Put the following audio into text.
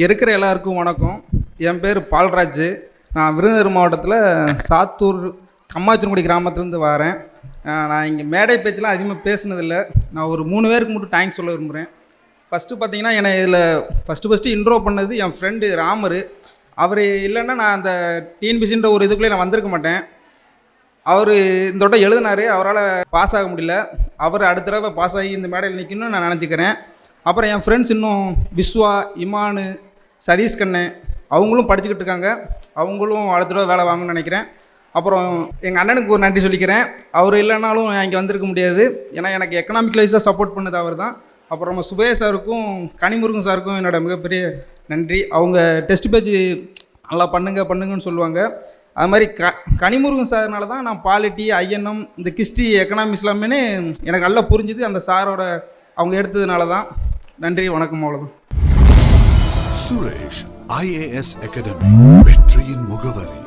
இங்கே இருக்கிற எல்லாருக்கும் வணக்கம். என் பேர் பால்ராஜ். நான் விருதுநகர் மாவட்டத்தில் சாத்தூர் கம்மாச்சன்குடி கிராமத்துலேருந்து வரேன். நான் இங்கே மேடை பேச்செலாம் அதிகமாக பேசுனதில்லை. நான் ஒரு 3 பேருக்கு மட்டும் தேங்க்ஸ் சொல்ல விரும்புகிறேன். ஃபஸ்ட்டு பார்த்தீங்கன்னா, என்னை இதில் ஃபஸ்ட்டு இன்ட்ரோ பண்ணது என் ஃப்ரெண்டு ராமர். அவர் இல்லைன்னா நான் அந்த டிஎன்பிசின்ற ஒரு இதுக்குள்ளே நான் வந்திருக்க மாட்டேன். அவர் இந்த வட்டம் எழுதினார், அவரால் பாஸ் ஆக முடியல. அவர் அடுத்த தடவை பாஸ் ஆகி இந்த மேடையில் நிற்கணும்னு நான் நினச்சிக்கிறேன். அப்புறம் என் ஃப்ரெண்ட்ஸ் இன்னும் விஸ்வா, இமானு, சதீஷ் கண்ணு, அவங்களும் படிச்சுக்கிட்டு இருக்காங்க. அவங்களும் அடுத்த தடவை வேலை வாங்கணும்னு நினைக்கிறேன். அப்புறம் எங்கள் அண்ணனுக்கு ஒரு நன்றி சொல்லிக்கிறேன். அவர் இல்லைனாலும் நான் இங்கே வந்திருக்க முடியாது. ஏன்னா எனக்கு எக்கனாமிக் வைஸாக சப்போர்ட் பண்ணது அவர் தான். அப்புறம் நம்ம சுபேஷ் சாருக்கும் கனிமுருகன் சாருக்கும் என்னோடய மிகப்பெரிய நன்றி. அவங்க டெஸ்ட் பேஜ் நல்லா பண்ணுங்கன்னு சொல்லுவாங்க. அது மாதிரி கனிமுருகன் சார்னால தான் நான் பாலிட்டி, ஐஎன்எம், இந்த கிஸ்ட்ரி, எக்கனாமிக்ஸ் எல்லாமே எனக்கு நல்லா புரிஞ்சுது. அந்த சாரோட அவங்க எடுத்ததுனால தான். நன்றி, வணக்கம். அவ்வளோதான். சுரேஷ் IAS அகாடமி, வெற்றியின் முகவரி.